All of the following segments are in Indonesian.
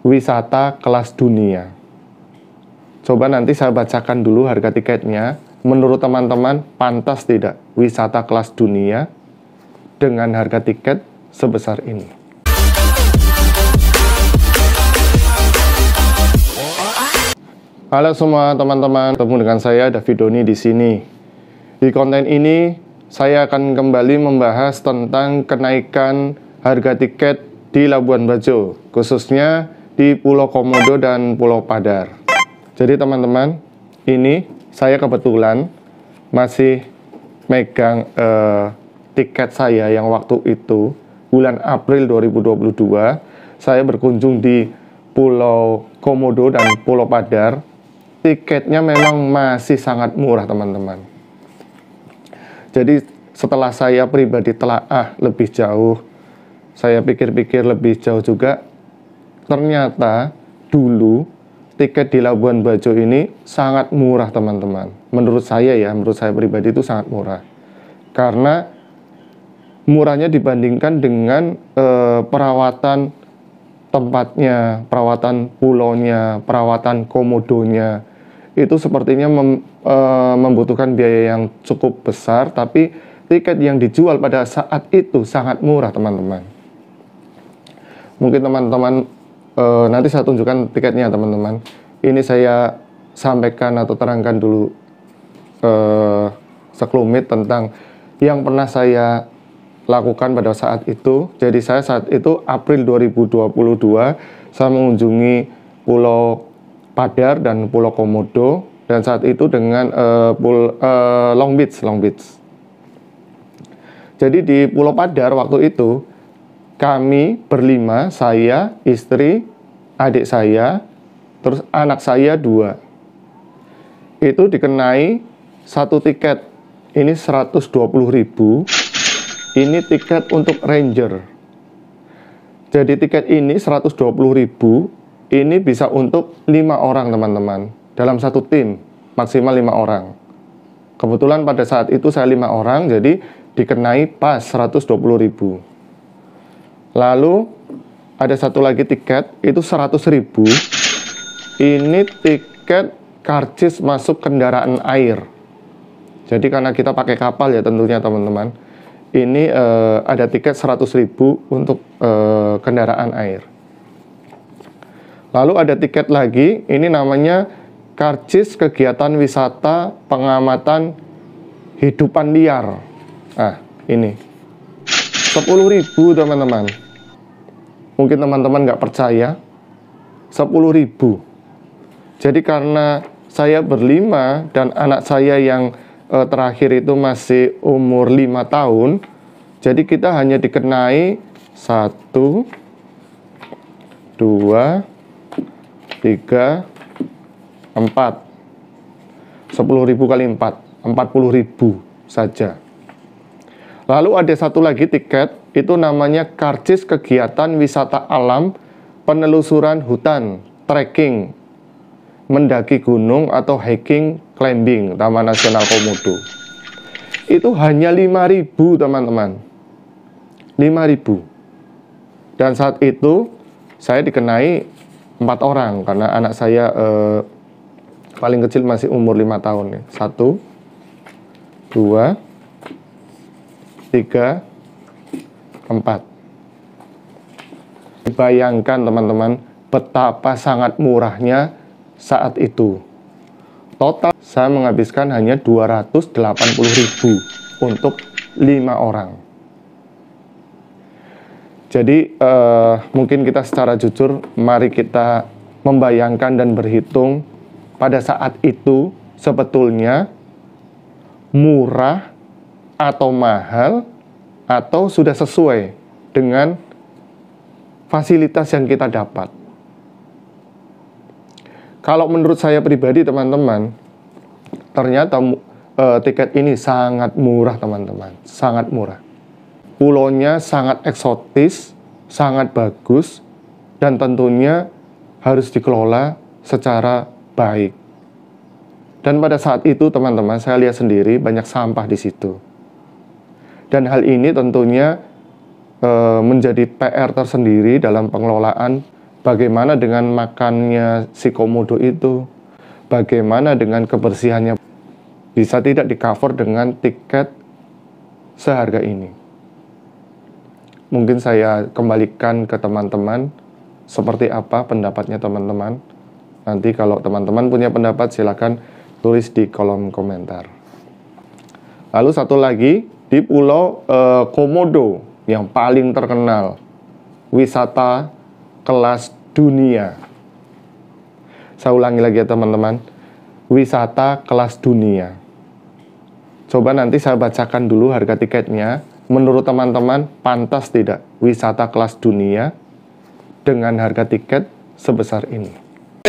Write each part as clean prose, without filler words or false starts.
wisata kelas dunia. Coba nanti saya bacakan dulu harga tiketnya. Menurut teman-teman, pantas tidak wisata kelas dunia dengan harga tiket sebesar ini? Halo semua teman-teman, ketemu dengan saya David Doni di sini. Di konten ini saya akan kembali membahas tentang kenaikan harga tiket di Labuan Bajo, khususnya di Pulau Komodo dan Pulau Padar. Jadi teman-teman, ini saya kebetulan masih megang tiket saya yang waktu itu bulan April 2022 saya berkunjung di Pulau Komodo dan Pulau Padar. Tiketnya memang masih sangat murah teman-teman. Jadi setelah saya pribadi telaah lebih jauh, saya pikir-pikir lebih jauh juga, ternyata dulu tiket di Labuan Bajo ini sangat murah teman-teman. Menurut saya pribadi itu sangat murah. Karena murahnya dibandingkan dengan perawatan tempatnya, perawatan pulaunya, perawatan komodonya. Itu sepertinya membutuhkan biaya yang cukup besar, tapi tiket yang dijual pada saat itu sangat murah teman-teman. Mungkin teman-teman nanti saya tunjukkan tiketnya teman-teman. Ini saya sampaikan atau terangkan dulu sekelumit tentang yang pernah saya lakukan pada saat itu. Jadi saya saat itu April 2022 saya mengunjungi Pulau Padar dan Pulau Komodo, dan saat itu dengan Long Beach. Jadi di Pulau Padar waktu itu kami berlima, saya, istri, adik saya, terus anak saya 2. Itu dikenai satu tiket. Ini 120.000. Ini tiket untuk Ranger. Jadi tiket ini 120.000. Ini bisa untuk 5 orang teman-teman. Dalam satu tim, maksimal 5 orang. Kebetulan pada saat itu saya 5 orang, jadi dikenai pas 120.000. Lalu ada satu lagi tiket, itu 100.000. Ini tiket karcis masuk kendaraan air. Jadi karena kita pakai kapal ya tentunya teman-teman. Ini ada tiket 100.000 untuk kendaraan air. Lalu ada tiket lagi, ini namanya karcis kegiatan wisata pengamatan hidupan liar. Nah, ini 10.000 teman-teman. Mungkin teman-teman nggak percaya, 10.000. Jadi karena saya berlima dan anak saya yang terakhir itu masih umur 5 tahun, jadi kita hanya dikenai 1, 2, 3, 4. 10.000 kali 4, 40.000 saja. Lalu ada satu lagi tiket, itu namanya karcis kegiatan wisata alam, penelusuran hutan, trekking, mendaki gunung atau hiking, climbing, Taman Nasional Komodo. Itu hanya 5.000 teman-teman. 5.000. Dan saat itu saya dikenai 4 orang karena anak saya paling kecil masih umur 5 tahun ya. 1, 2, 3, 4. Bayangkan teman-teman betapa sangat murahnya saat itu. Total saya menghabiskan hanya 280.000 untuk 5 orang. Jadi mungkin kita secara jujur, mari kita membayangkan dan berhitung pada saat itu sebetulnya murah atau mahal atau sudah sesuai dengan fasilitas yang kita dapat. Kalau menurut saya pribadi teman-teman, ternyata tiket ini sangat murah teman-teman, sangat murah. Pulaunya sangat eksotis, sangat bagus, dan tentunya harus dikelola secara baik. Dan pada saat itu teman-teman, saya lihat sendiri banyak sampah di situ. Dan hal ini tentunya menjadi PR tersendiri dalam pengelolaan Bagaimana dengan makannya si komodo itu? Bagaimana dengan kebersihannya? Bisa tidak di-cover dengan tiket seharga ini? Mungkin saya kembalikan ke teman-teman, seperti apa pendapatnya teman-teman. Nanti kalau teman-teman punya pendapat, silakan tulis di kolom komentar. Lalu satu lagi, di Pulau Komodo yang paling terkenal, wisata kelas dunia. Saya ulangi lagi ya teman-teman, wisata kelas dunia. Coba nanti saya bacakan dulu harga tiketnya. Menurut teman-teman, pantas tidak wisata kelas dunia dengan harga tiket sebesar ini?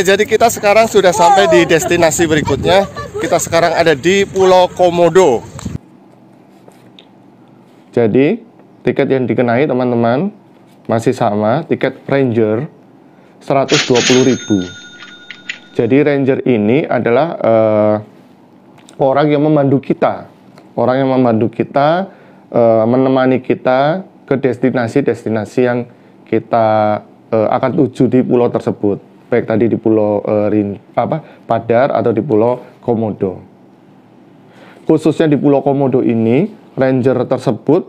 Jadi kita sekarang sudah sampai di destinasi berikutnya. Kita sekarang ada di Pulau Komodo. Jadi tiket yang dikenai teman-teman masih sama, tiket Ranger 120.000. Jadi Ranger ini adalah orang yang memandu kita. Orang yang membantu kita, menemani kita ke destinasi-destinasi yang kita akan tuju di pulau tersebut. Baik tadi di Pulau Padar atau di Pulau Komodo. Khususnya di Pulau Komodo ini, Ranger tersebut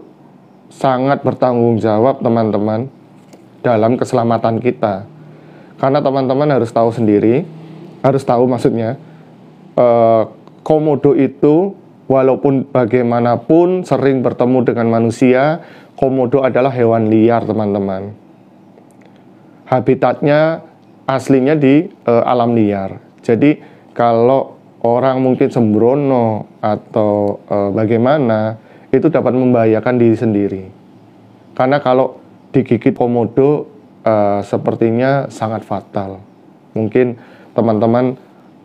sangat bertanggung jawab teman-teman dalam keselamatan kita. Karena teman-teman harus tahu sendiri, harus tahu maksudnya, Komodo itu walaupun bagaimanapun sering bertemu dengan manusia, Komodo adalah hewan liar teman-teman. Habitatnya aslinya di alam liar. Jadi kalau orang mungkin sembrono atau bagaimana, itu dapat membahayakan diri sendiri. Karena kalau digigit komodo sepertinya sangat fatal. Mungkin teman-teman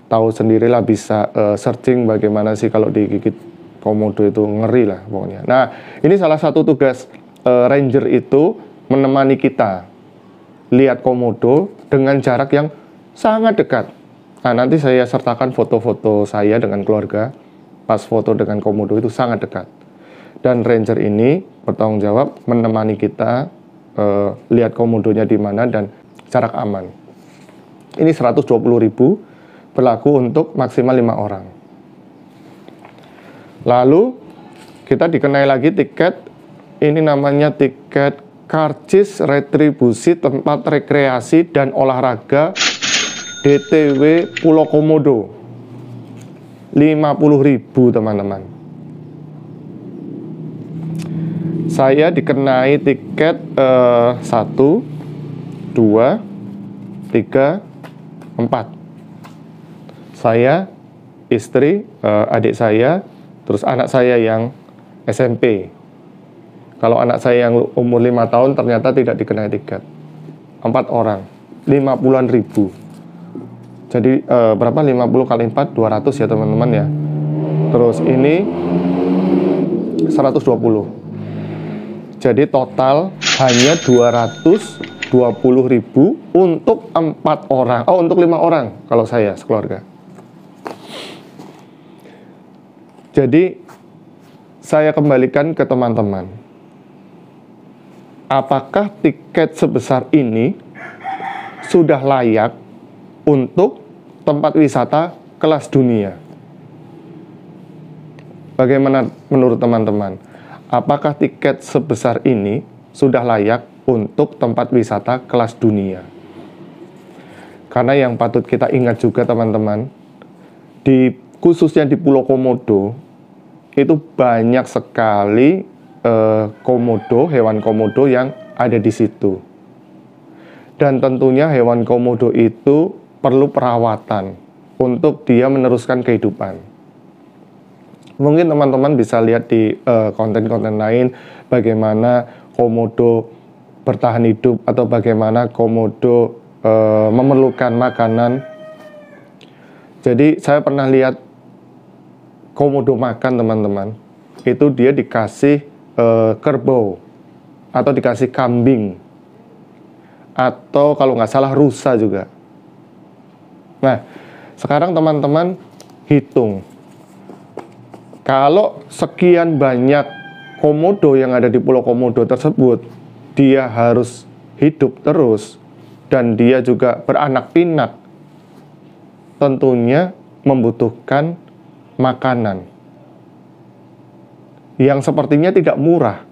tahu sendirilah, bisa searching bagaimana sih kalau digigit komodo, itu ngeri lah pokoknya. Nah, ini salah satu tugas Ranger itu menemani kita lihat komodo dengan jarak yang sangat dekat. Nah, nanti saya sertakan foto-foto saya dengan keluarga pas foto dengan komodo itu sangat dekat. Dan Ranger ini bertanggung jawab menemani kita lihat komodonya di mana dan jarak aman. Ini 120.000, berlaku untuk maksimal 5 orang. Lalu kita dikenai lagi tiket, ini namanya tiket karcis retribusi tempat rekreasi dan olahraga DTW Pulau Komodo. 50.000 teman-teman. Saya dikenai tiket 1, 2, 3, 4. Saya, istri, adik saya, terus anak saya yang SMP. Kalau anak saya yang umur 5 tahun ternyata tidak dikenai tiket. 4 orang, 50-an ribu. Jadi berapa? 50 kali 4, 200 ya teman-teman ya. Terus ini 120. Jadi total hanya 220.000 untuk 4 orang. Oh, untuk 5 orang kalau saya sekeluarga. Jadi saya kembalikan ke teman-teman. Apakah tiket sebesar ini sudah layak untuk tempat wisata kelas dunia? Bagaimana menurut teman-teman? Apakah tiket sebesar ini sudah layak untuk tempat wisata kelas dunia? Karena yang patut kita ingat juga teman-teman, khususnya di Pulau Komodo, itu banyak sekali komodo, hewan komodo yang ada di situ. Dan tentunya hewan komodo itu perlu perawatan untuk dia meneruskan kehidupan. Mungkin teman-teman bisa lihat di konten-konten lain bagaimana komodo bertahan hidup atau bagaimana komodo memerlukan makanan. Jadi saya pernah lihat komodo makan teman-teman. Itu dia dikasih kerbau atau dikasih kambing atau kalau nggak salah rusa juga. Nah, sekarang teman-teman hitung, kalau sekian banyak komodo yang ada di Pulau Komodo tersebut, dia harus hidup terus dan dia juga beranak pinak, tentunya membutuhkan makanan yang sepertinya tidak murah.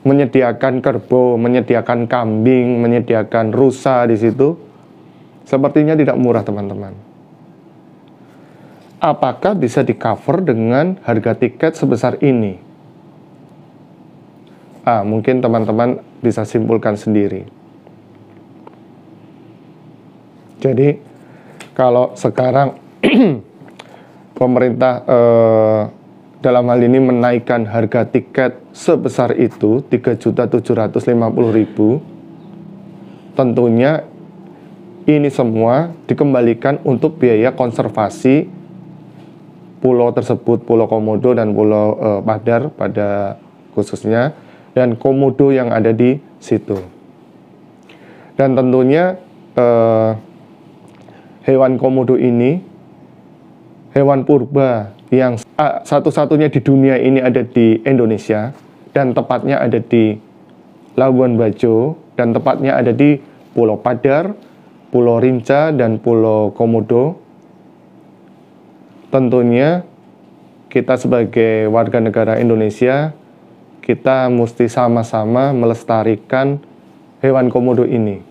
Menyediakan kerbau, menyediakan kambing, menyediakan rusa di situ, sepertinya tidak murah, teman-teman. Apakah bisa di-cover dengan harga tiket sebesar ini? Mungkin teman-teman bisa simpulkan sendiri. Jadi, kalau sekarang pemerintah dalam hal ini menaikkan harga tiket sebesar itu, 3.750.000, tentunya ini semua dikembalikan untuk biaya konservasi pulau tersebut, Pulau Komodo dan Pulau Padar pada khususnya, dan komodo yang ada di situ. Dan tentunya hewan komodo ini, hewan purba yang satu-satunya di dunia ini ada di Indonesia, dan tepatnya ada di Labuan Bajo, dan tepatnya ada di Pulau Padar, Pulau Rinca, dan Pulau Komodo. Tentunya kita sebagai warga negara Indonesia, kita mesti sama-sama melestarikan hewan komodo ini,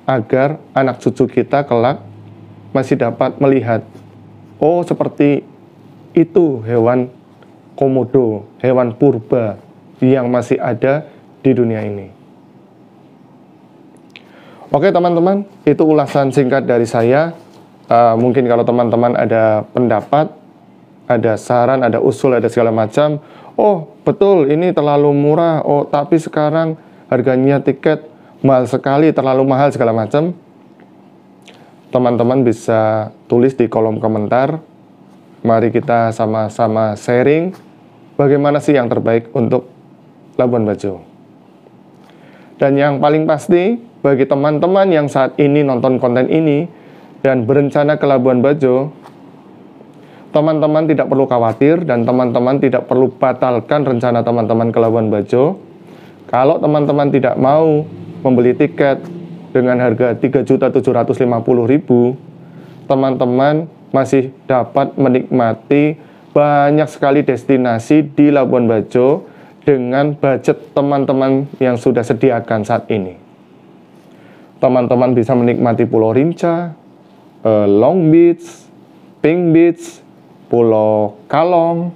agar anak cucu kita kelak masih dapat melihat, oh seperti itu hewan komodo, hewan purba yang masih ada di dunia ini. Oke teman-teman, itu ulasan singkat dari saya. Mungkin kalau teman-teman ada pendapat, ada saran, ada usul, ada segala macam, oh betul ini terlalu murah, oh tapi sekarang harganya tiket mahal sekali, terlalu mahal segala macam, teman-teman bisa tulis di kolom komentar. Mari kita sama-sama sharing bagaimana sih yang terbaik untuk Labuan Bajo. Dan yang paling pasti, bagi teman-teman yang saat ini nonton konten ini dan berencana ke Labuan Bajo, teman-teman tidak perlu khawatir dan teman-teman tidak perlu batalkan rencana teman-teman ke Labuan Bajo. Kalau teman-teman tidak mau membeli tiket dengan harga 3.750.000, teman-teman masih dapat menikmati banyak sekali destinasi di Labuan Bajo dengan budget teman-teman yang sudah sediakan saat ini. Teman-teman bisa menikmati Pulau Rinca, Long Beach, Pink Beach, Pulau Kalong,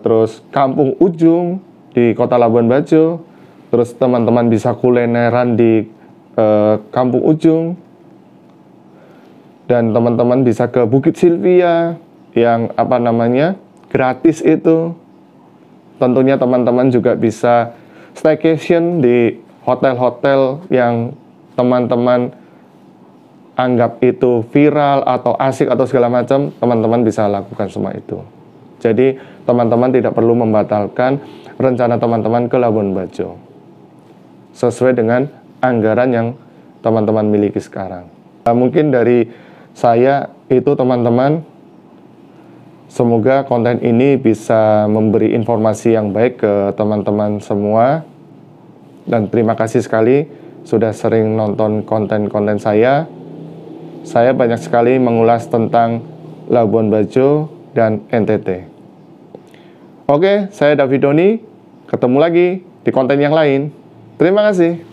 terus Kampung Ujung di Kota Labuan Bajo, terus teman-teman bisa kulineran di Kampung Ujung, dan teman-teman bisa ke Bukit Silvia yang gratis itu. Tentunya teman-teman juga bisa staycation di hotel-hotel yang teman-teman anggap itu viral atau asik atau segala macam, teman-teman bisa lakukan semua itu. Jadi teman-teman tidak perlu membatalkan rencana teman-teman ke Labuan Bajo sesuai dengan anggaran yang teman-teman miliki sekarang. Mungkin dari saya itu teman-teman, semoga konten ini bisa memberi informasi yang baik ke teman-teman semua. Dan terima kasih sekali sudah sering nonton konten-konten saya. Saya banyak sekali mengulas tentang Labuan Bajo dan NTT. Oke, saya David Doni. Ketemu lagi di konten yang lain. Terima kasih.